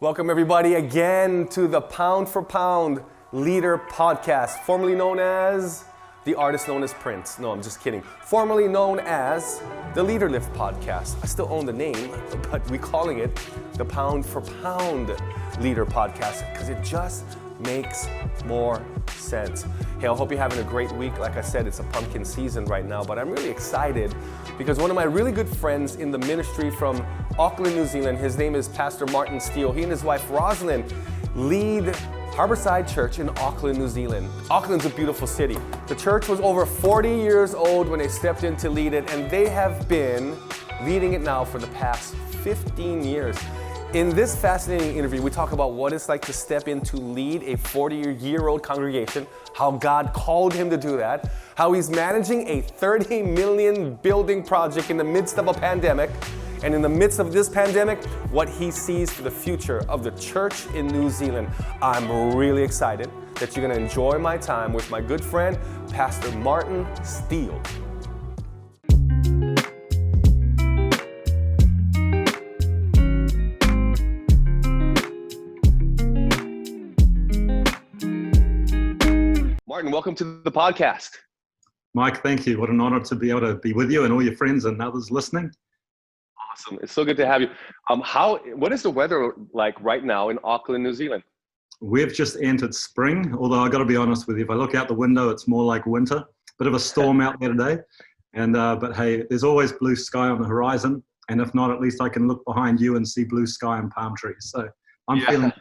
Welcome everybody again to the Pound for Pound Leader Podcast, formerly known as the artist known as Prince. No, I'm just kidding. Formerly known as the Leader Lift Podcast. I still own the name, but we're calling it the Pound for Pound Leader Podcast because it just makes more sense. Hey, I hope you're having a great week. Like I said, it's a pumpkin season right now, but I'm really excited because one of my really good friends in the ministry from Auckland, New Zealand, his name is Pastor Martin Steele. He and his wife Rosalind lead Harbourside Church in Auckland, New Zealand. Auckland's a beautiful city. The church was over 40 years old when they stepped in to lead it, and they have been leading it now for the past 15 years. In this fascinating interview, we talk about what it's like to step in to lead a 40-year-old congregation, how God called him to do that, how he's managing a 30 million building project in the midst of a pandemic, and in the midst of this pandemic, what he sees for the future of the church in New Zealand. I'm really excited that you're going to enjoy my time with my good friend, Pastor Martin Steele. Martin, welcome to the podcast. Mike, thank you. What an honor to be able to be with you and all your friends and others listening. Awesome. It's so good to have you. What is the weather like right now in Auckland, New Zealand? We've just entered spring, although I've got to be honest with you, if I look out the window, it's more like winter. Bit of a storm out there today. But hey, there's always blue sky on the horizon. And if not, at least I can look behind you and see blue sky and palm trees. So I'm feeling...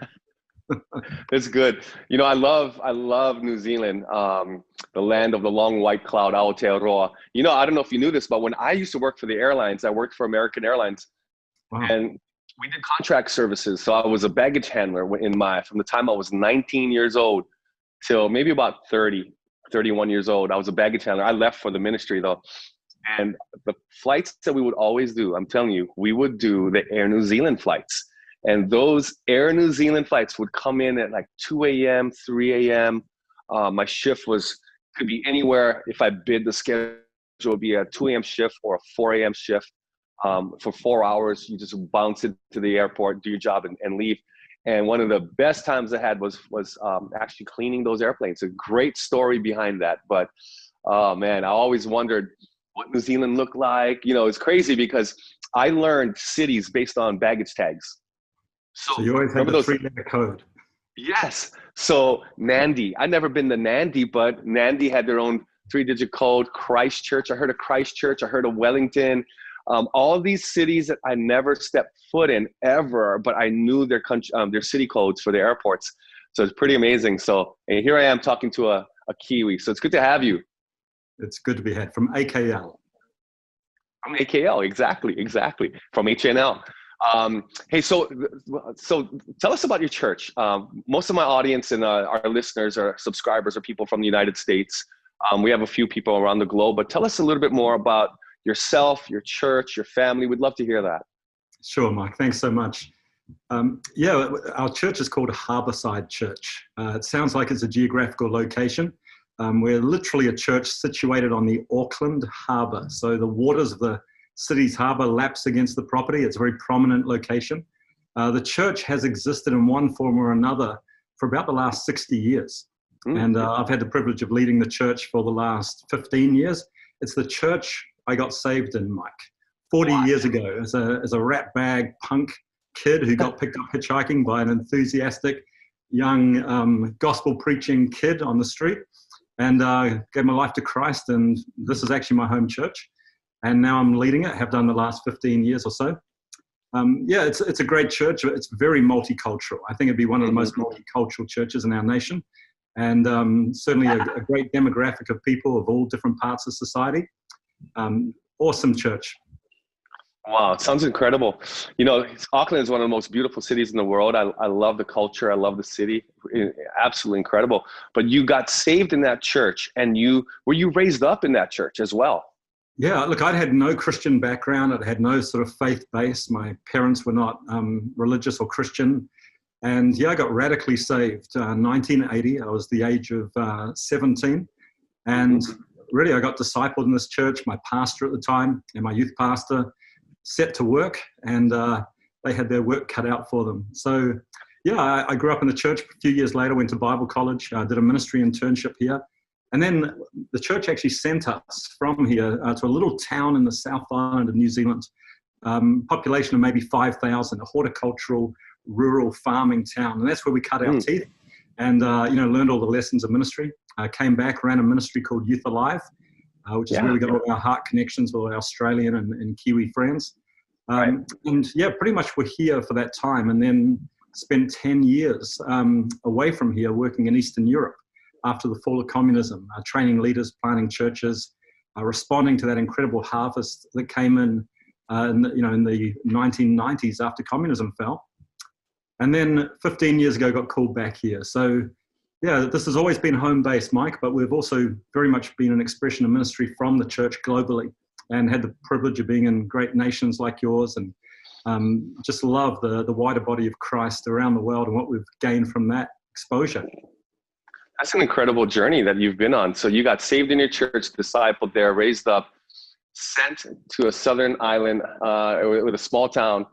That's good. You know, I love New Zealand, the land of the long white cloud, Aotearoa. You know, I don't know if you knew this, but when I used to work for the airlines, I worked for American Airlines. Wow. And we did contract services. So I was a baggage handler from the time I was 19 years old till maybe about 31 years old. I was a baggage handler. I left for the ministry though. And the flights that we would always do, I'm telling you, we would do the Air New Zealand flights. And those Air New Zealand flights would come in at like 2 a.m., 3 a.m. My shift could be anywhere. If I bid the schedule, it would be a 2 a.m. shift or a 4 a.m. shift. For 4 hours, you just bounce into the airport, do your job and leave. And one of the best times I had was actually cleaning those airplanes. A great story behind that. But, oh man, I always wondered what New Zealand looked like. You know, it's crazy because I learned cities based on baggage tags. So you always have the three-letter code. Yes. So Nandi, I've never been to Nandi, but Nandi had their own 3-digit code. Christchurch, I heard of Christchurch. I heard of Wellington. All of these cities that I never stepped foot in ever, but I knew their city codes for the airports. So it's pretty amazing. So and here I am talking to a Kiwi. So it's good to have you. It's good to be had from AKL. From AKL, exactly. From HNL. Hey, so tell us about your church. Most of my audience and our listeners or subscribers are people from the United States. We have a few people around the globe, but tell us a little bit more about yourself, your church, your family. We'd love to hear that. Sure, Mike. Thanks so much. Our church is called Harbourside Church. It sounds like it's a geographical location. We're literally a church situated on the Auckland harbour. So the waters of the city's harbour laps against the property. It's a very prominent location. The church has existed in one form or another for about the last 60 years. And I've had the privilege of leading the church for the last 15 years. It's the church I got saved in, Mike, 40 years ago as a rat bag punk kid who got picked up hitchhiking by an enthusiastic young gospel preaching kid on the street and gave my life to Christ. And this is actually my home church. And now I'm leading it, have done the last 15 years or so. It's a great church. It's very multicultural. I think it'd be one of the most multicultural churches in our nation. And certainly a great demographic of people of all different parts of society. Awesome church. Wow, it sounds incredible. You know, Auckland is one of the most beautiful cities in the world. I love the culture. I love the city. Absolutely incredible. But you got saved in that church, and were you raised up in that church as well? Yeah, look, I'd had no Christian background. I'd had no sort of faith base. My parents were not religious or Christian. And I got radically saved. 1980, I was the age of 17. And really, I got discipled in this church. My pastor at the time and my youth pastor set to work and they had their work cut out for them. So yeah, I grew up in the church. A few years later, went to Bible college, did a ministry internship here. And then the church actually sent us from here to a little town in the South Island of New Zealand, population of maybe 5,000, a horticultural, rural farming town. And that's where we cut our teeth and, learned all the lessons of ministry. Came back, ran a ministry called Youth Alive, which is where we got all our heart connections with our Australian and Kiwi friends. And yeah, pretty much we're here for that time. And then spent 10 years away from here working in Eastern Europe after the fall of communism, training leaders, planting churches, responding to that incredible harvest that came in the 1990s after communism fell. And then 15 years ago, got called back here. So yeah, this has always been home base, Mike, but we've also very much been an expression of ministry from the church globally and had the privilege of being in great nations like yours and just love the wider body of Christ around the world and what we've gained from that exposure. That's an incredible journey that you've been on. So you got saved in your church, discipled there, raised up, sent to a southern island with a small town,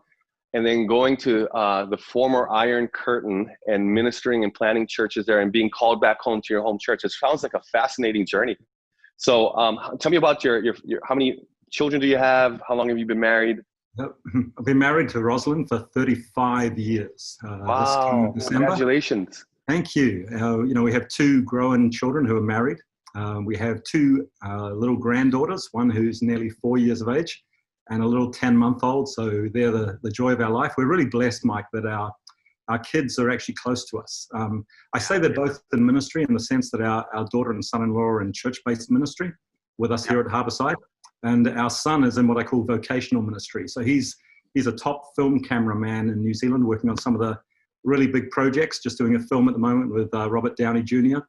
and then going to the former Iron Curtain and ministering and planting churches there and being called back home to your home church. It sounds like a fascinating journey. So tell me about your how many children do you have? How long have you been married? I've been married to Rosalind for 35 years. Wow, congratulations. Thank you. We have 2 grown children who are married. We have 2 little granddaughters, one who's nearly 4 years of age and a little 10-month-old. So they're the joy of our life. We're really blessed, Mike, that our kids are actually close to us. I say they're both in ministry in the sense that our daughter and son-in-law are in church-based ministry with us here at Harbourside. And our son is in what I call vocational ministry. So he's a top film cameraman in New Zealand, working on some of the really big projects, just doing a film at the moment with Robert Downey Jr.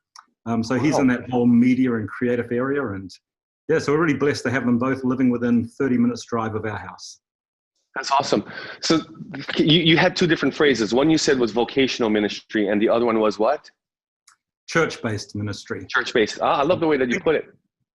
So he's in that whole media and creative area. And yeah, so we're really blessed to have them both living within 30 minutes drive of our house. That's awesome. So you had 2 different phrases. One you said was vocational ministry and the other one was what? Church-based ministry. Church-based. I love the way that you put it.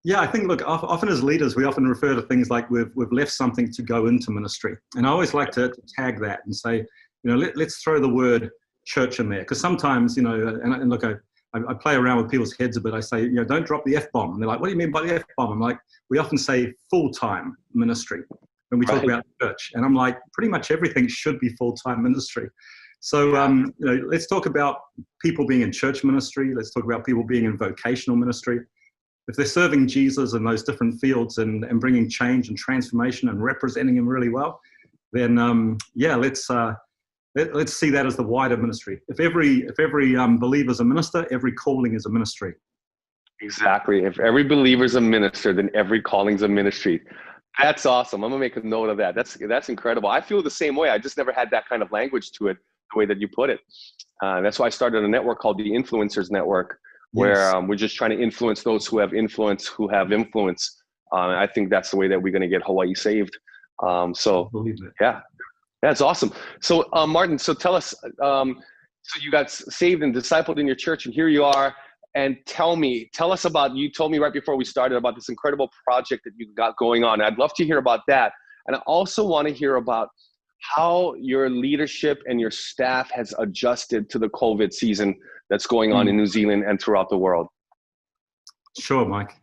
Yeah, I think, look, often as leaders, we often refer to things like we've left something to go into ministry. And I always like to tag that and say, let's throw the word church in there. Because sometimes, and look, I play around with people's heads a bit. I say, don't drop the F-bomb. And they're like, what do you mean by the F-bomb? I'm like, we often say full-time ministry when we talk about church. And I'm like, pretty much everything should be full-time ministry. So, let's talk about people being in church ministry. Let's talk about people being in vocational ministry. If they're serving Jesus in those different fields and bringing change and transformation and representing him really well, then let's see that as the wider ministry. If every believer is a minister, every calling is a ministry. Exactly. If every believer is a minister, then every calling is a ministry. That's awesome. I'm gonna make a note of that. That's incredible. I feel the same way. I just never had that kind of language to it, the way that you put it. That's why I started a network called the Influencers Network, where we're just trying to influence those who have influence, I think that's the way that we're going to get Hawaii saved. Yeah, that's awesome. So Martin, so tell us, so you got saved and discipled in your church and here you are, and tell us about, you told me right before we started about this incredible project that you got going on. I'd love to hear about that. And I also want to hear about how your leadership and your staff has adjusted to the COVID season that's going on in New Zealand and throughout the world. Sure, Mike.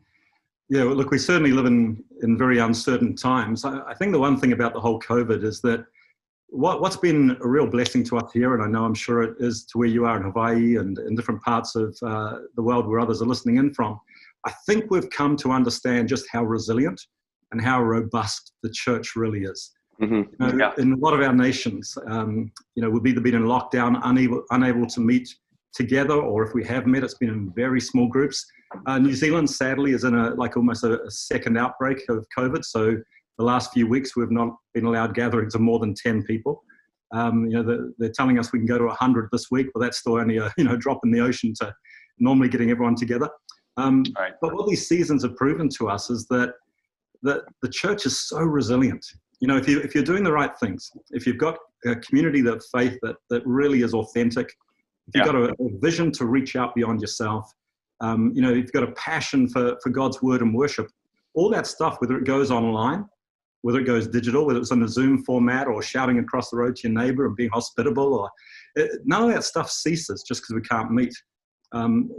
Yeah, well, look, we certainly live in very uncertain times. I think the one thing about the whole COVID is that what's been a real blessing to us here, and I know I'm sure it is to where you are in Hawaii and in different parts of the world where others are listening in from, I think we've come to understand just how resilient and how robust the church really is. Mm-hmm. In a lot of our nations, we've either been in lockdown, unable to meet together, or if we have met, it's been in very small groups. New Zealand, sadly, is in almost a second outbreak of COVID. So the last few weeks, we've not been allowed gatherings of more than 10 people. They're telling us we can go to 100 this week, but that's still only a drop in the ocean to normally getting everyone together. But what these seasons have proven to us is that the church is so resilient. If you're doing the right things, if you've got a community of faith that really is authentic, if you've got a vision to reach out beyond yourself, if you've got a passion for God's word and worship, all that stuff, whether it goes online whether it goes digital, whether it's in a Zoom format or shouting across the road to your neighbor and being hospitable, or none of that stuff ceases just because we can't meet.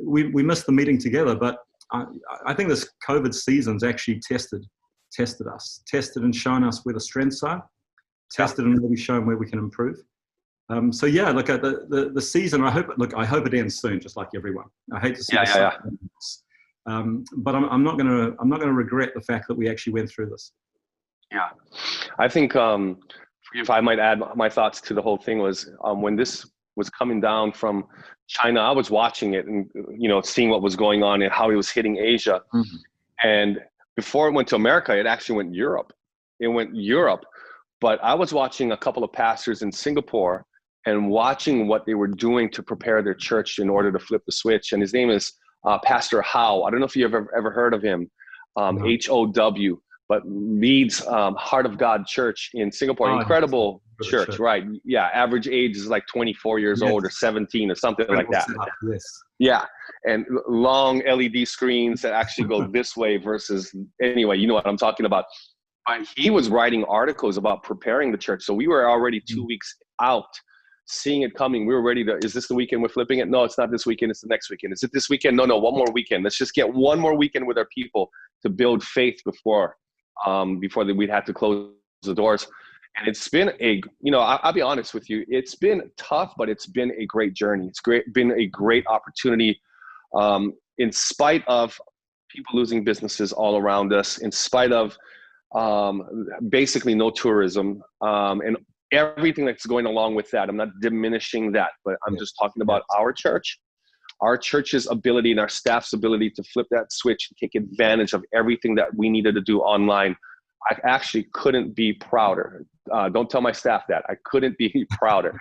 We miss the meeting together, but I think this COVID season's actually tested and shown us where the strengths are, tested and maybe shown where we can improve. So yeah, look at the season. I hope it ends soon, just like everyone. I hate to see but I'm not gonna regret the fact that we actually went through this. Yeah, I think if I might add my thoughts to the whole thing was when this was coming down from China, I was watching it and seeing what was going on and how it was hitting Asia. Mm-hmm. And before it went to America, it actually went Europe. But I was watching a couple of pastors in Singapore and watching what they were doing to prepare their church in order to flip the switch. And his name is Pastor How. I don't know if you've ever heard of him, How, but leads Heart of God Church in Singapore. Incredible church, right? Yeah, average age is like 24 years old or 17 or something like that. Yes. Yeah, and long LED screens that actually go this way versus, anyway, you know what I'm talking about. But he was writing articles about preparing the church. So we were already 2 weeks out, seeing it coming. We were ready to, is this the weekend we're flipping it? No, it's not this weekend, it's the next weekend. Is it this weekend? No, one more weekend. Let's just get one more weekend with our people to build faith before we'd have to close the doors. And it's been I'll be honest with you, it's been tough, but it's been a great journey. It's been a great opportunity, in spite of people losing businesses all around us, in spite of basically no tourism, and everything that's going along with that. I'm not diminishing that, but I'm just talking about our church's ability and our staff's ability to flip that switch and take advantage of everything that we needed to do online. I actually couldn't be prouder. Don't tell my staff that. I couldn't be prouder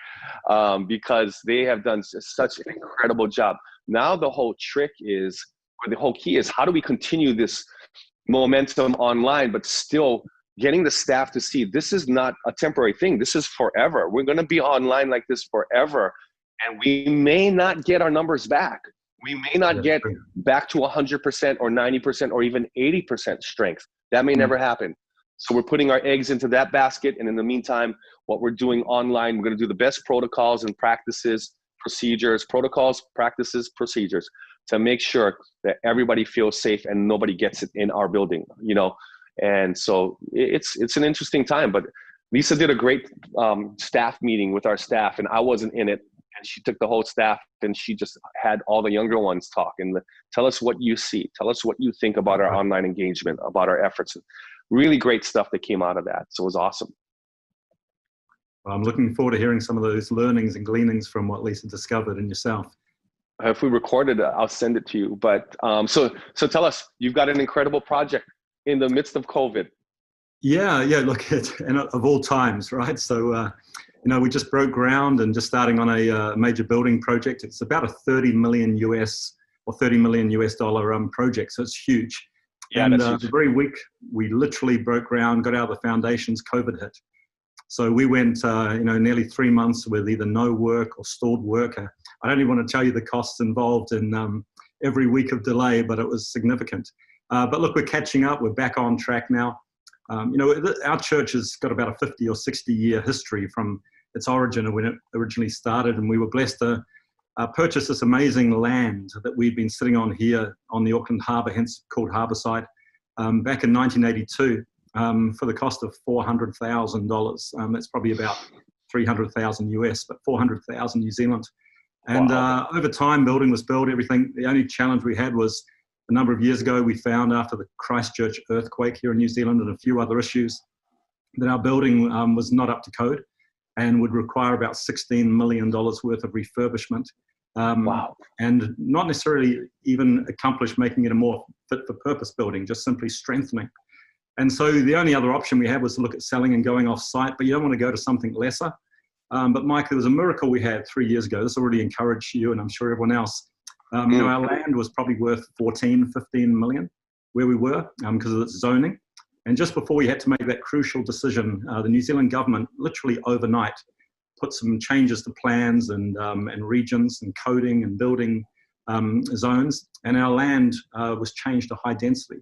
because they have done such an incredible job. Now the whole key is how do we continue this momentum online, but still getting the staff to see this is not a temporary thing. This is forever. We're going to be online like this forever. And we may not get our numbers back. We may not get back to 100% or 90% or even 80% strength. That may never happen. So we're putting our eggs into that basket. And in the meantime, what we're doing online, we're going to do the best protocols and practices, procedures to make sure that everybody feels safe and nobody gets it in our building, And so it's an interesting time, but Lisa did a great staff meeting with our staff, and I wasn't in it. And she took the whole staff and she just had all the younger ones talk and tell us what you see. Tell us what you think about our online engagement, about our efforts. Really great stuff that came out of that. So it was awesome. Well, I'm looking forward to hearing some of those learnings and gleanings from what Lisa discovered in yourself. If we recorded it, I'll send it to you. But so tell us, you've got an incredible project in the midst of COVID. Yeah. Look, and of all times, right? So, we just broke ground and just starting on a major building project. It's about a $30 million project. So it's huge. Yeah, and that's huge. The very week we literally broke ground, got out of the foundations, COVID hit. So we went, nearly 3 months with either no work or stalled work. I don't even want to tell you the costs involved in every week of delay, but it was significant. But look, we're catching up. We're back on track now. Our church has got about a 50 or 60 year history from its origin when it originally started, and we were blessed to purchase this amazing land that we'd been sitting on here on the Auckland Harbour, hence called Harbourside, back in 1982 for the cost of $400,000. That's probably about 300,000 US, but 400,000 New Zealand. And over time, building was built, everything. The only challenge we had was a number of years ago, we found after the Christchurch earthquake here in New Zealand and a few other issues that our building was not up to code and would require about $16 million worth of refurbishment. And not necessarily even accomplish making it a more fit for purpose building, just simply strengthening. And so the only other option we had was to look at selling and going off site, but you don't want to go to something lesser. But Mike, there was a miracle we had 3 years ago. This already encouraged you and I'm sure everyone else. Our land was probably worth 15 million where we were because of its zoning. And just before we had to make that crucial decision, the New Zealand government literally overnight put some changes to plans and regions and coding and building zones. And our land was changed to high density.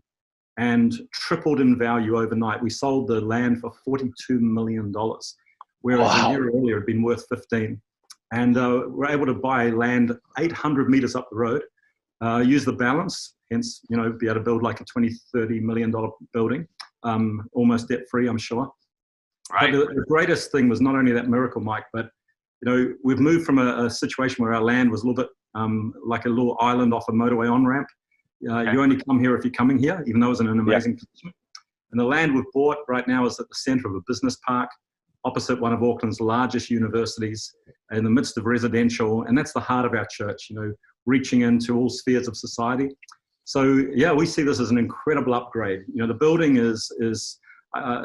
and tripled in value overnight. We sold the land for $42 million, whereas a year earlier it had been worth 15. And we're able to buy land 800 meters up the road, use the balance, hence, be able to build like a $20-30 million building, almost debt-free, I'm sure. Right. But the greatest thing was not only that miracle, Mike, but we've moved from a situation where our land was a little bit like a little island off a motorway on-ramp. You only come here if you're coming here, even though it was in an amazing position. And the land we've bought right now is at the center of a business park, opposite one of Auckland's largest universities, in the midst of residential. And that's the heart of our church, reaching into all spheres of society. So, we see this as an incredible upgrade. The building is I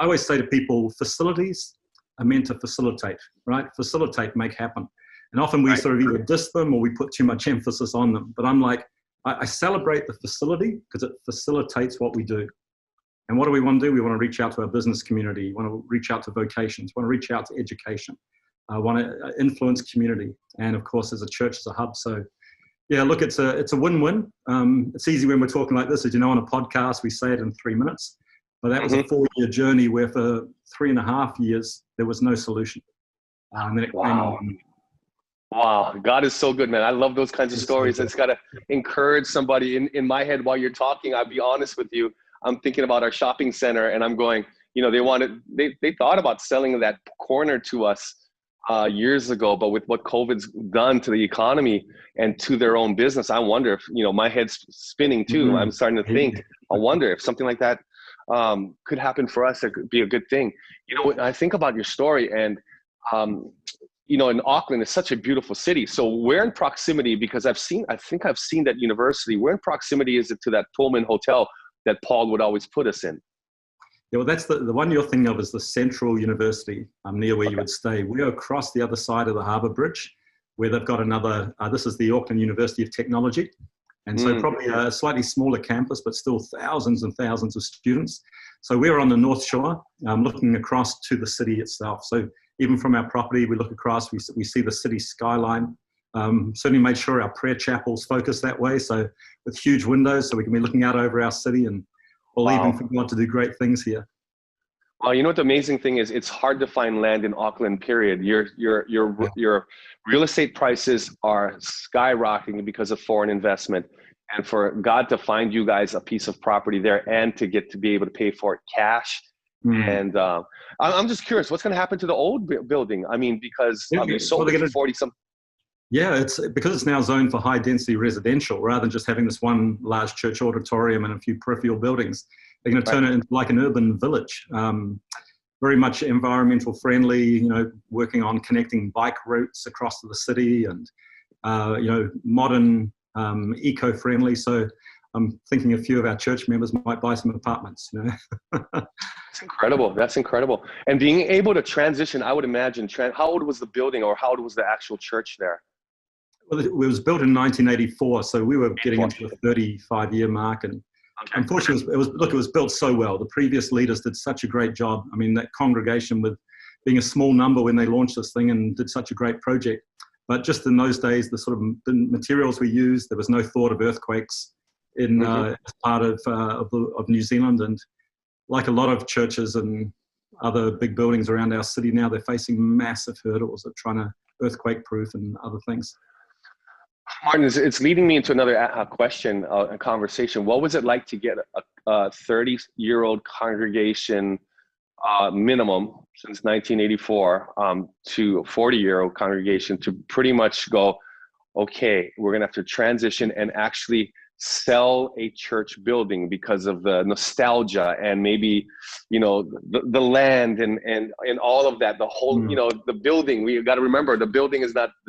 always say to people, facilities are meant to facilitate, right? Facilitate, make happen. And often we sort of either diss them or we put too much emphasis on them. But I'm like, I celebrate the facility because it facilitates what we do. And what do we want to do? We want to reach out to our business community. We want to reach out to vocations. We want to reach out to education. Want to influence community. And of course, as a church, as a hub. So, look, it's a win-win. It's easy when we're talking like this. As you know, on a podcast, we say it in 3 minutes. But that was a 4-year journey where for 3.5 years, there was no solution. And then it came on. Wow, God is so good, man. I love those kinds of stories. It's got to encourage somebody. In my head, while you're talking, I'll be honest with you, I'm thinking about our shopping center, and I'm going, they thought about selling that corner to us years ago, but with what COVID's done to the economy and to their own business, I wonder if, my head's spinning too. I'm starting to think, I wonder if something like that could happen for us. It could be a good thing. I think about your story, and in Auckland, it's such a beautiful city. So we're in proximity, because I think I've seen that university. Where in proximity is it to that Pullman Hotel that Paul would always put us in? Yeah, well, that's the one you're thinking of is the Central University, near where you would stay. We're across the other side of the Harbour Bridge, where they've got another, this is the Auckland University of Technology. And so probably a slightly smaller campus, but still thousands and thousands of students. So we're on the North Shore, looking across to the city itself. So even from our property, we look across, we see the city skyline. Certainly made sure our prayer chapel's focused that way. So with huge windows, so we can be looking out over our city and believing for God to do great things here. Well, what the amazing thing is, it's hard to find land in Auckland, period. Your real estate prices are skyrocketing because of foreign investment. And for God to find you guys a piece of property there and to get to be able to pay for it cash. And I'm just curious, what's going to happen to the old building? I mean, because you sold it for 40-something. Yeah, it's because it's now zoned for high density residential, rather than just having this one large church auditorium and a few peripheral buildings. They're going to turn it into like an urban village, very much environmental friendly, working on connecting bike routes across to the city and, modern, eco-friendly. So I'm thinking a few of our church members might buy some apartments, That's incredible. That's incredible. And being able to transition, I would imagine, how old was the building, or how old was the actual church there? Well, it was built in 1984, so we were getting into the 35-year mark, and unfortunately, it was built so well. The previous leaders did such a great job. I mean, that congregation, with being a small number when they launched this thing, and did such a great project. But just in those days, the materials we used, there was no thought of earthquakes in as part of New Zealand, and like a lot of churches and other big buildings around our city now, they're facing massive hurdles of trying to earthquake-proof and other things. Martin, it's leading me into another question, a conversation. What was it like to get a 30-year-old congregation minimum since 1984 to a 40-year-old congregation to pretty much go, okay, we're going to have to transition and actually sell a church building because of the nostalgia and maybe, the land and all of that, the whole, the building. We got to remember, the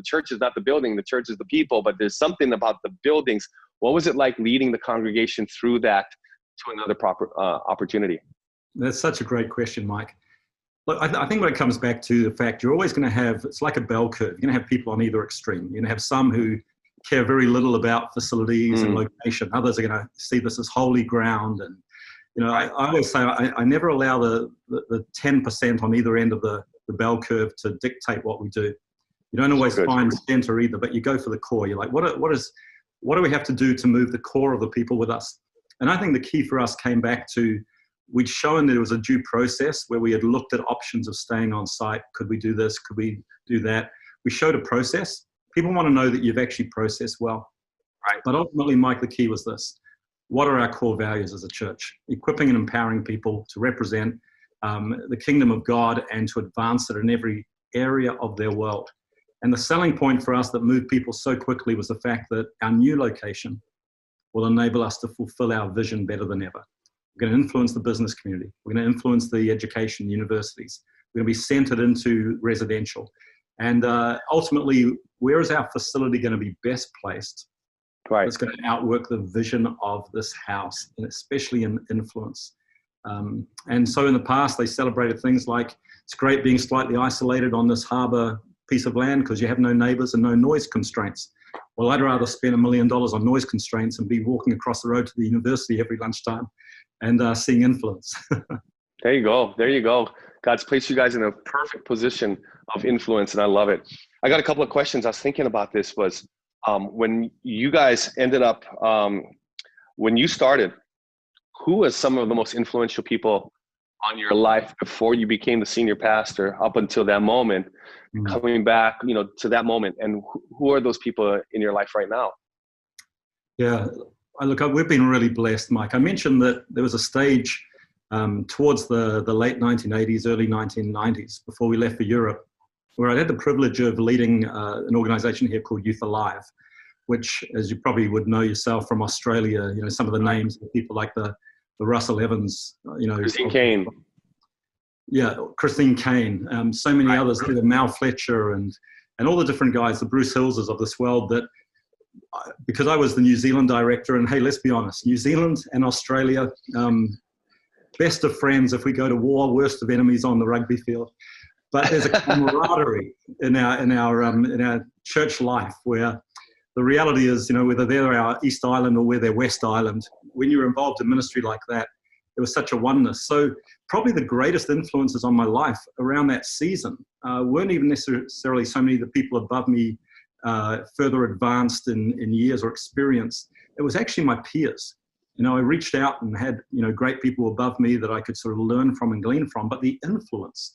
church is not the building, the church is the people, but there's something about the buildings. What was it like leading the congregation through that to another proper opportunity? That's such a great question, Mike. Look, I think when it comes back to the fact you're always going to have, it's like a bell curve. You're going to have people on either extreme. You're going to have some who care very little about facilities and location. Others are going to see this as holy ground. And, I always say I never allow the 10% on either end of the bell curve to dictate what we do. You don't always find center either, but you go for the core. You're like, what do we have to do to move the core of the people with us? And I think the key for us came back to, we'd shown that it was a due process where we had looked at options of staying on site. Could we do this? Could we do that? We showed a process. People want to know that you've actually processed well. Right. But ultimately, Mike, the key was this. What are our core values as a church? Equipping and empowering people to represent the kingdom of God and to advance it in every area of their world. And the selling point for us that moved people so quickly was the fact that our new location will enable us to fulfill our vision better than ever. We're going to influence the business community. We're going to influence the education universities. We're going to be centered into residential. And ultimately, where is our facility going to be best placed? Right. It's going to outwork the vision of this house, and especially in influence. And so in the past, they celebrated things like, it's great being slightly isolated on this harbour piece of land because you have no neighbours and no noise constraints. Well, I'd rather spend $1 million on noise constraints and be walking across the road to the university every lunchtime and seeing influence. There you go. There you go. God's placed you guys in a perfect position of influence, and I love it. I got a couple of questions. I was thinking about this was, when you guys ended up, when you started, who was some of the most influential people on your life before you became the senior pastor up until that moment, coming back, to that moment? And who are those people in your life right now? Yeah, we've been really blessed, Mike. I mentioned that there was a stage towards the late 1980s, early 1990s, before we left for Europe, where I had the privilege of leading an organization here called Youth Alive, which, as you probably would know yourself from Australia, some of the names of people like the Russell Evans, Christine Kane. Yeah, Christine Kane, so many others, Mal Fletcher and all the different guys, the Bruce Hillses of this world, that because I was the New Zealand director, and hey, let's be honest, New Zealand and Australia, best of friends if we go to war, worst of enemies on the rugby field. But there's a camaraderie in our church life where the reality is, whether they're our East Island or we're their West Island, when you're involved in ministry like that, it was such a oneness. So probably the greatest influences on my life around that season weren't even necessarily so many of the people above me further advanced in years or experience. It was actually my peers. I reached out and had, great people above me that I could sort of learn from and glean from. But the influence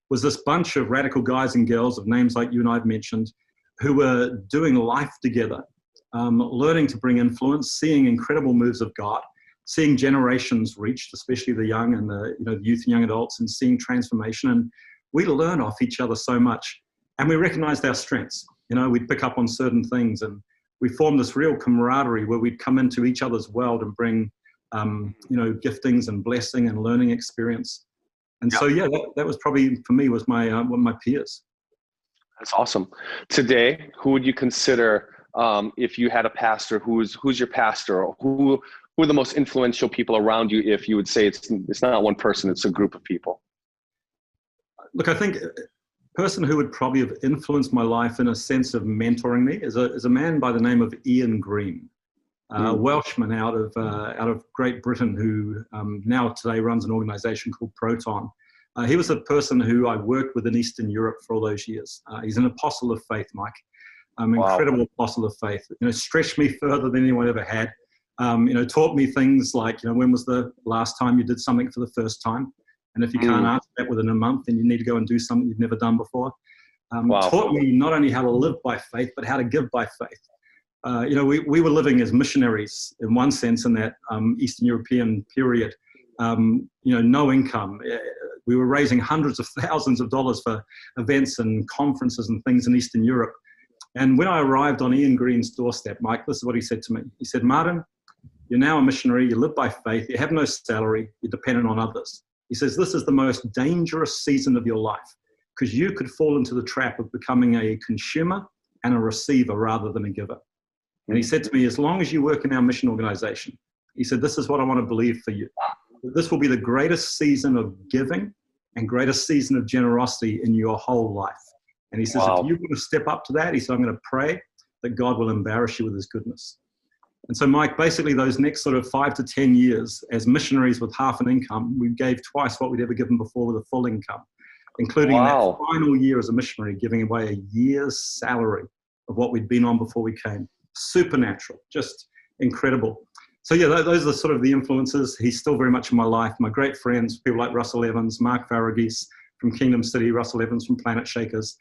was this bunch of radical guys and girls of names like you and I have mentioned, who were doing life together, learning to bring influence, seeing incredible moves of God, seeing generations reached, especially the young and the youth and young adults, and seeing transformation. And we learned off each other so much, and we recognized our strengths. We'd pick up on certain things, and we formed this real camaraderie where we'd come into each other's world and bring, giftings and blessing and learning experience. And so, that was probably, for me, was my one of my peers. That's awesome. Today, who would you consider, if you had a pastor, who's your pastor, or who are the most influential people around you, if you would say it's not one person, it's a group of people? Look, I think a person who would probably have influenced my life in a sense of mentoring me is a man by the name of Ian Green, a Welshman out of Great Britain who now today runs an organization called Proton. He was a person who I worked with in Eastern Europe for all those years. He's an apostle of faith, Mike. Incredible apostle of faith. Stretched me further than anyone ever had. Taught me things like, when was the last time you did something for the first time? And if you can't answer that within a month, then you need to go and do something you've never done before. Taught me not only how to live by faith, but how to give by faith. We were living as missionaries in one sense in that Eastern European period. No income. We were raising hundreds of thousands of dollars for events and conferences and things in Eastern Europe. And when I arrived on Ian Green's doorstep, Mike, this is what he said to me. He said, "Martin, you're now a missionary. You live by faith. You have no salary. You're dependent on others." He says, "This is the most dangerous season of your life because you could fall into the trap of becoming a consumer and a receiver rather than a giver." And he said to me, "As long as you work in our mission organization," he said, "this is what I want to believe for you. This will be the greatest season of giving and greatest season of generosity in your whole life." And he says, "If you want to step up to that," he said, "I'm going to pray that God will embarrass you with his goodness." And so, Mike, basically those next sort of 5 to 10 years as missionaries with half an income, we gave twice what we'd ever given before with a full income, including that final year as a missionary, giving away a year's salary of what we'd been on before we came. Supernatural, just incredible. So yeah, those are sort of the influences. He's still very much in my life. My great friends, people like Russell Evans, Mark Faragis from Kingdom City, Russell Evans from Planet Shakers,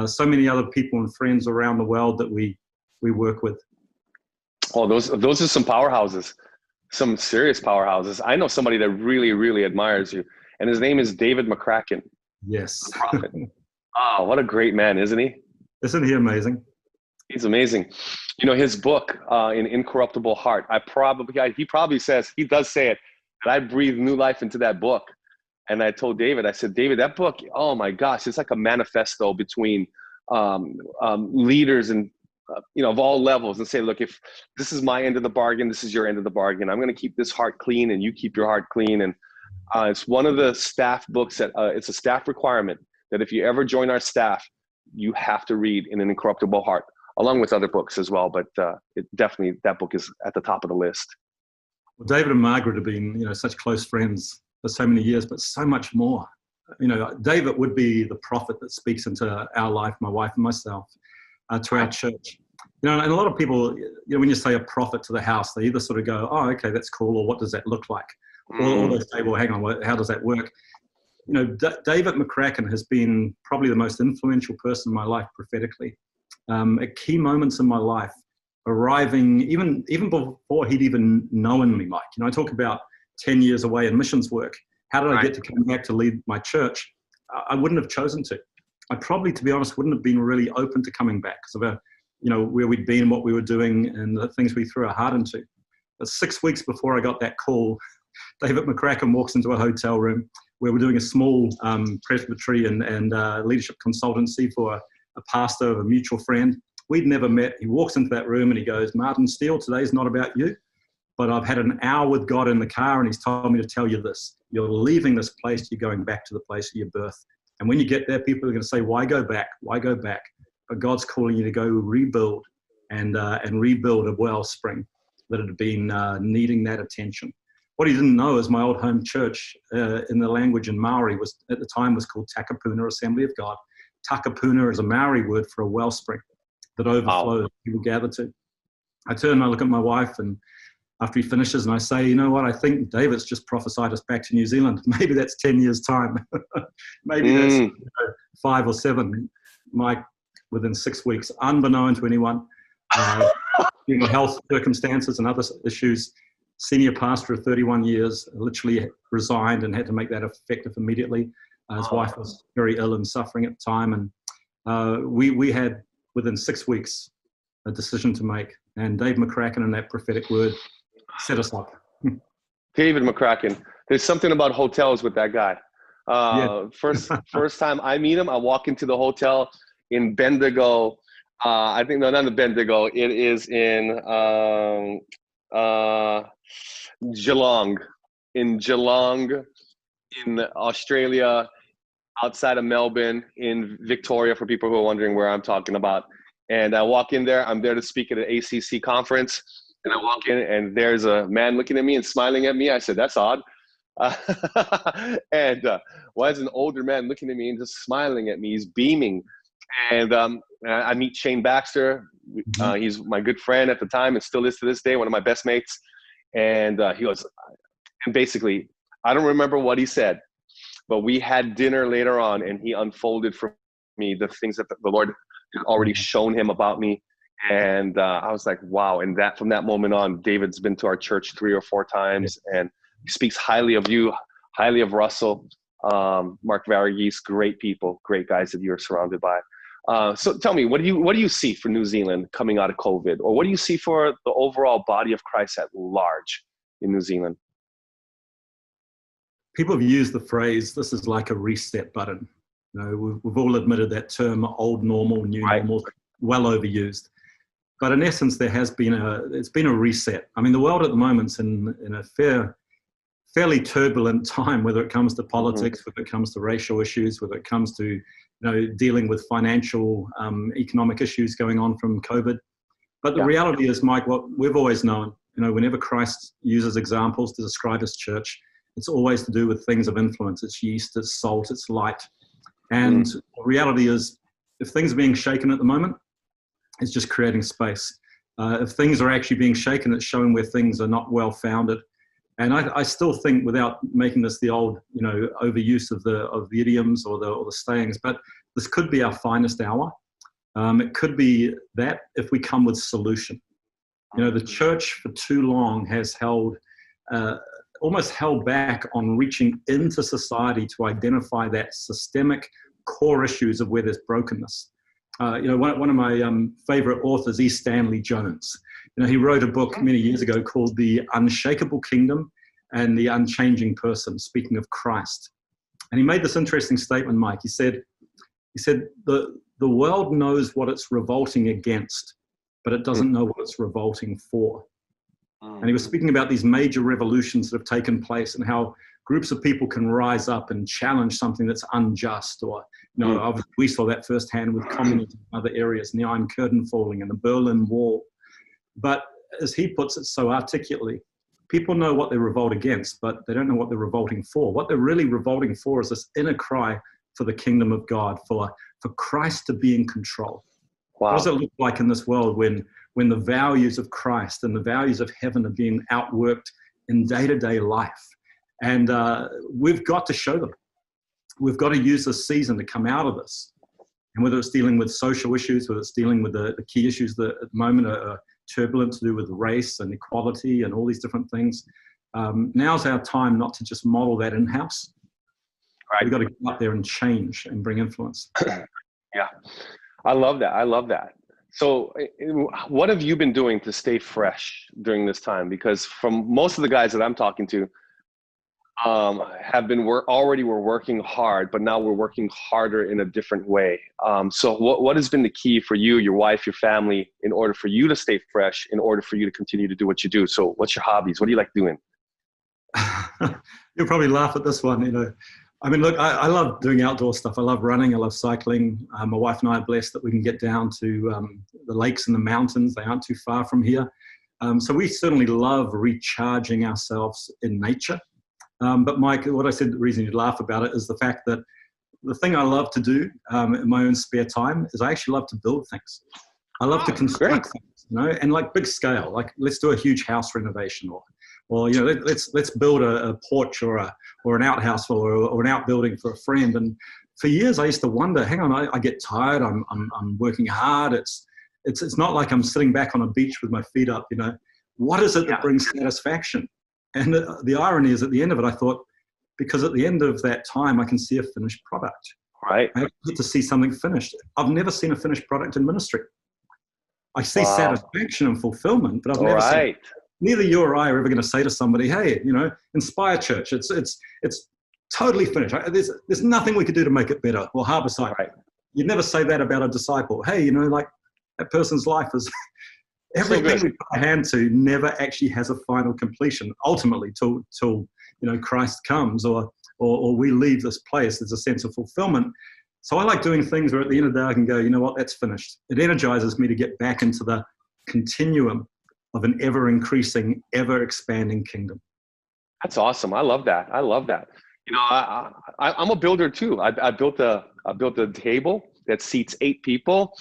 so many other people and friends around the world that we work with. Oh, those are some powerhouses, some serious powerhouses. I know somebody that really, really admires you, and his name is David McCracken. Yes. The prophet. Oh, what a great man, isn't he? Isn't he amazing? He's amazing. You know, his book, in Incorruptible Heart, he probably says, he does say it, that I breathe new life into that book. And I told David, I said, David, that book, oh my gosh, it's like a manifesto between leaders and, of all levels, and say, look, if this is my end of the bargain, this is your end of the bargain. I'm going to keep this heart clean and you keep your heart clean. And it's one of the staff books that it's a staff requirement that if you ever join our staff, you have to read In an Incorruptible Heart, along with other books as well. But definitely that book is at the top of the list. Well, David and Margaret have been, such close friends for so many years, but so much more. David would be the prophet that speaks into our life, my wife and myself, to our church. And a lot of people, when you say a prophet to the house, they either sort of go, oh, okay, that's cool, or what does that look like? Or they say, well, hang on, how does that work? David McCracken has been probably the most influential person in my life prophetically. At key moments in my life, arriving even before he'd even known me, Mike. I talk about 10 years away in missions work. How did I get to come back to lead my church? I wouldn't have chosen to. I probably, to be honest, wouldn't have been really open to coming back because of where we'd been, what we were doing, and the things we threw our heart into. But 6 weeks before I got that call, David McCracken walks into a hotel room where we're doing a small presbytery and leadership consultancy for a pastor of a mutual friend. We'd never met. He walks into that room and he goes, Martin Steele, today's not about you, but I've had an hour with God in the car and he's told me to tell you this. You're leaving this place, you're going back to the place of your birth. And when you get there, people are going to say, why go back? Why go back? But God's calling you to go rebuild and rebuild a wellspring that had been needing that attention. What he didn't know is my old home church in the language in Maori was at the time was called Takapuna Assembly of God. Takapuna is a Maori word for a wellspring that overflows, people gather to. I turn and I look at my wife, and after he finishes, and I say, you know what, I think David's just prophesied us back to New Zealand. Maybe that's 10 years' time. Maybe that's 5 or 7. Mike, within 6 weeks, unbeknown to anyone, health circumstances and other issues, senior pastor of 31 years, literally resigned and had to make that effective immediately. His wife was very ill and suffering at the time. And we had, within 6 weeks, a decision to make. And Dave McCracken and that prophetic word set us up. David McCracken. There's something about hotels with that guy. First time I meet him, I walk into the hotel in Bendigo. I think, no, not in Bendigo. It is in Geelong. In Geelong, in Australia, outside of Melbourne, in Victoria, for people who are wondering where I'm talking about. And I walk in there. I'm there to speak at an ACC conference. And I walk in, and there's a man looking at me and smiling at me. I said, that's odd. Why is an older man looking at me and just smiling at me? He's beaming. And I meet Shane Baxter. He's my good friend at the time and still is to this day, one of my best mates. And he goes, and basically, I don't remember what he said, but we had dinner later on, and he unfolded for me the things that the Lord had already shown him about me. And I was like, wow. And that from that moment on, David's been to our church 3 or 4 times, and he speaks highly of you, highly of Russell, Mark Varagis, great people, great guys that you're surrounded by. So tell me, what do you see for New Zealand coming out of COVID, or what do you see for the overall body of Christ at large in New Zealand? People have used the phrase, this is like a reset button. We've all admitted that term, old normal, new normal, well overused. But in essence, it's been a reset. I mean, the world at the moment's in a fairly turbulent time, whether it comes to politics, whether it comes to racial issues, whether it comes to dealing with financial, economic issues going on from COVID. But the reality is, Mike, what we've always known, whenever Christ uses examples to describe his church, it's always to do with things of influence. It's yeast, it's salt, it's light. And the reality is, if things are being shaken at the moment, it's just creating space. If things are actually being shaken, it's showing where things are not well founded. And I still think, without making this the old, overuse of the idioms or the sayings, but this could be our finest hour. It could be that if we come with solution. The church for too long has almost held back on reaching into society to identify that systemic core issues of where there's brokenness. One of my favorite authors, E. Stanley Jones, he wrote a book many years ago called The Unshakable Kingdom and the Unchanging Person, speaking of Christ. And he made this interesting statement, Mike. He said, the world knows what it's revolting against, but it doesn't know what it's revolting for. And he was speaking about these major revolutions that have taken place and how groups of people can rise up and challenge something that's unjust. Or, obviously we saw that firsthand with communism and other areas, and the Iron Curtain falling and the Berlin Wall. But as he puts it so articulately, people know what they revolt against, but they don't know what they're revolting for. What they're really revolting for is this inner cry for the kingdom of God, for Christ to be in control. Wow. What does it look like in this world when the values of Christ and the values of heaven are being outworked in day-to-day life? And we've got to show them. We've got to use this season to come out of this. And whether it's dealing with social issues, whether it's dealing with the key issues that at the moment are turbulent to do with race and equality and all these different things, now's our time not to just model that in-house. Right. We've got to get up there and change and bring influence. Yeah, I love that. So what have you been doing to stay fresh during this time? Because from most of the guys that I'm talking to, we're working hard, but now we're working harder in a different way. So what has been the key for you, your wife, your family, in order for you to stay fresh, in order for you to continue to do what you do? So what's your hobbies? What do you like doing? You'll probably laugh at this one, I mean, look, I love doing outdoor stuff. I love running. I love cycling. My wife and I are blessed that we can get down to the lakes and the mountains. They aren't too far from here. So we certainly love recharging ourselves in nature. But Mike, what I said, the reason you'd laugh about it is the fact that the thing I love to do in my own spare time is I actually love to build things. I love to construct things, and like big scale, like let's do a huge house renovation or let's build a porch or an outhouse or an outbuilding for a friend. And for years I used to wonder, hang on, I get tired. I'm working hard. It's not like I'm sitting back on a beach with my feet up. What is it that brings satisfaction? And the irony is, at the end of it, I thought, because at the end of that time, I can see a finished product. Right. I get to see something finished. I've never seen a finished product in ministry. I see satisfaction and fulfillment, but I've never seen. Neither you or I are ever going to say to somebody, "Hey, Inspire Church, it's totally finished. There's nothing we could do to make it better." Or Harbourside. Right. You'd never say that about a disciple. Hey, like that person's life is. Everything we put our hand to never actually has a final completion. Ultimately, till Christ comes or we leave this place, there's a sense of fulfillment. So I like doing things where at the end of the day I can go, you know what, that's finished. It energizes me to get back into the continuum of an ever-increasing, ever-expanding kingdom. That's awesome. I love that. I'm a builder too. I built a table that seats 8 people.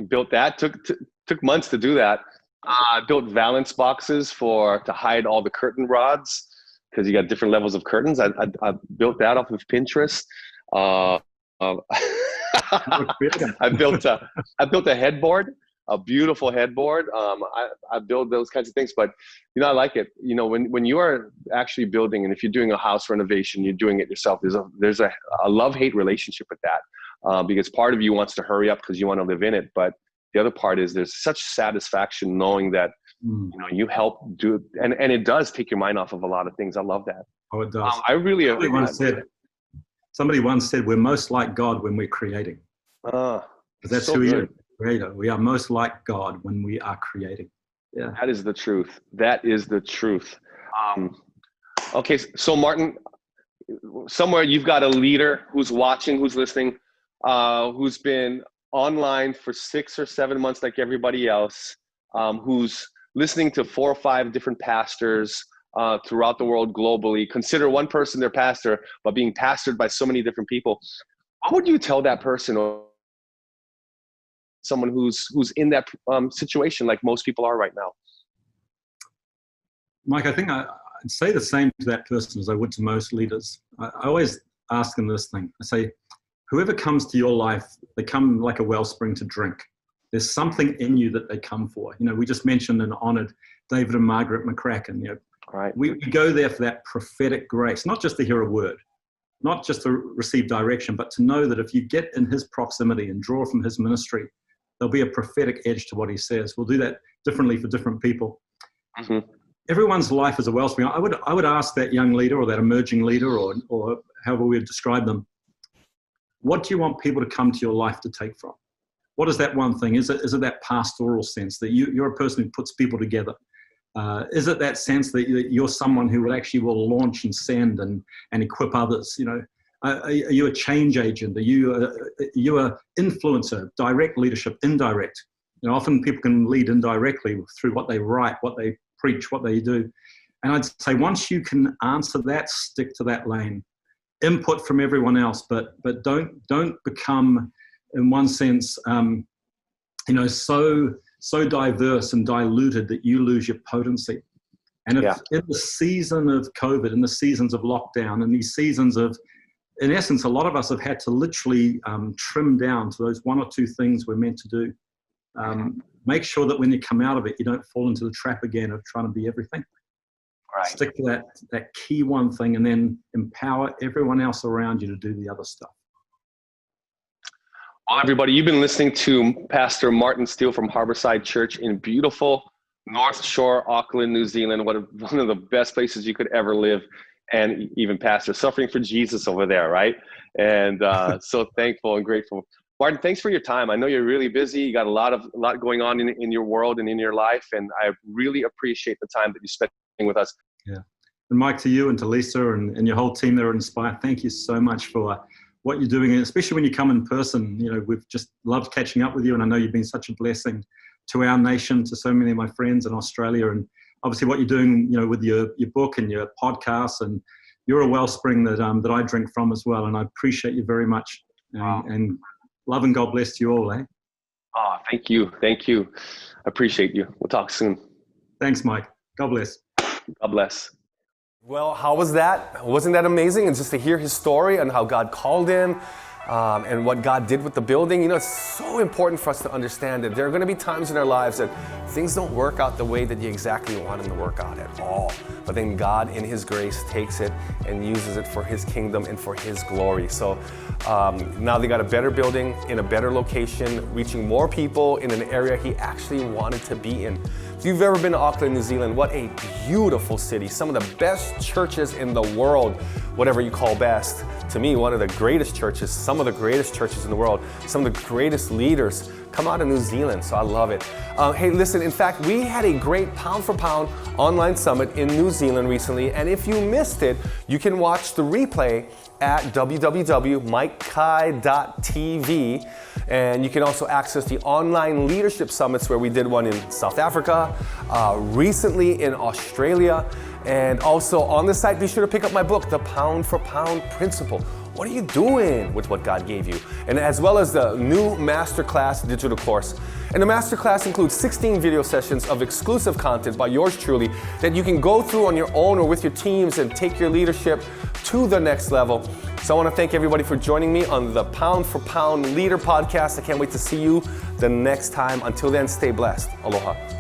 Built that. Took months to do that. I built valance boxes to hide all the curtain rods because you got different levels of curtains. I built that off of Pinterest. I built a headboard, a beautiful headboard. I build those kinds of things, but I like it. When you are actually building, and if you're doing a house renovation, you're doing it yourself. There's a love-hate relationship with that because part of you wants to hurry up because you want to live in it, but the other part is there's such satisfaction knowing that you help do, and it does take your mind off of a lot of things. I love that. Oh, it does. I really. Somebody once said, "We're most like God when we're creating." Because that's so who He is, Creator. We are most like God when we are creating. Yeah, that is the truth. That is the truth. Okay, so Martin, somewhere you've got a leader who's watching, who's listening, who's been online for 6 or 7 months like everybody else, who's listening to 4 or 5 different pastors throughout the world globally, consider one person their pastor, but being pastored by so many different people. What would you tell that person someone who's in that situation like most people are right now? Mike, I think I'd say the same to that person as I would to most leaders. I always ask them this thing. I say, whoever comes to your life, they come like a wellspring to drink. There's something in you that they come for. We just mentioned and honored David and Margaret McCracken. Right. We go there for that prophetic grace, not just to hear a word, not just to receive direction, but to know that if you get in his proximity and draw from his ministry, there'll be a prophetic edge to what he says. We'll do that differently for different people. Mm-hmm. Everyone's life is a wellspring. I would ask that young leader or that emerging leader or however we would describe them, what do you want people to come to your life to take from? What is that one thing? Is it that pastoral sense that you're a person who puts people together? Is it that sense that you're someone who will launch and send and equip others? Are you a change agent? Are you an influencer? Direct leadership, indirect. Often people can lead indirectly through what they write, what they preach, what they do. And I'd say once you can answer that, stick to that lane. Input from everyone else, but don't become, in one sense, so diverse and diluted that you lose your potency. And if in the season of COVID, in the seasons of lockdown, in these seasons of, in essence, a lot of us have had to literally trim down to those one or two things we're meant to do. Make sure that when you come out of it, you don't fall into the trap again of trying to be everything. Right. Stick to that key one thing and then empower everyone else around you to do the other stuff. Well, everybody, you've been listening to Pastor Martin Steele from Harbourside Church in beautiful North Shore, Auckland, New Zealand. One of the best places you could ever live, and even pastor, suffering for Jesus over there, right? And so thankful and grateful. Martin, thanks for your time. I know you're really busy. You got a lot going on in your world and in your life, and I really appreciate the time that you spent with us. Yeah. And Mike, to you and to Lisa and your whole team there at Inspire, thank you so much for what you're doing, and especially when you come in person. We've just loved catching up with you, and I know you've been such a blessing to our nation, to so many of my friends in Australia, and obviously what you're doing, with your book and your podcast, and you're a wellspring that I drink from as well, and I appreciate you very much. And love and God bless you all, eh? Oh, thank you. I appreciate you. We'll talk soon. Thanks, Mike. God bless. God bless. Well, how was that? Wasn't that amazing? And just to hear his story and how God called him and what God did with the building. It's so important for us to understand that there are going to be times in our lives that things don't work out the way that you exactly want them to work out at all. But then God, in his grace, takes it and uses it for his kingdom and for his glory. So now they got a better building in a better location, reaching more people in an area he actually wanted to be in. If you've ever been to Auckland, New Zealand, what a beautiful city. Some of the best churches in the world, whatever you call best. To me, one of the greatest churches, some of the greatest churches in the world, some of the greatest leaders come out of New Zealand, so I love it. Hey, listen, in fact, we had a great pound for pound online summit in New Zealand recently, and if you missed it, you can watch the replay at www.mikekai.tv, and you can also access the online leadership summits where we did one in South Africa, recently in Australia, and also on the site, be sure to pick up my book, The Pound for Pound Principle. What are you doing with what God gave you? And as well as the new Masterclass digital course. And the Masterclass includes 16 video sessions of exclusive content by yours truly that you can go through on your own or with your teams and take your leadership to the next level. So I want to thank everybody for joining me on the Pound for Pound Leader Podcast. I can't wait to see you the next time. Until then, stay blessed. Aloha.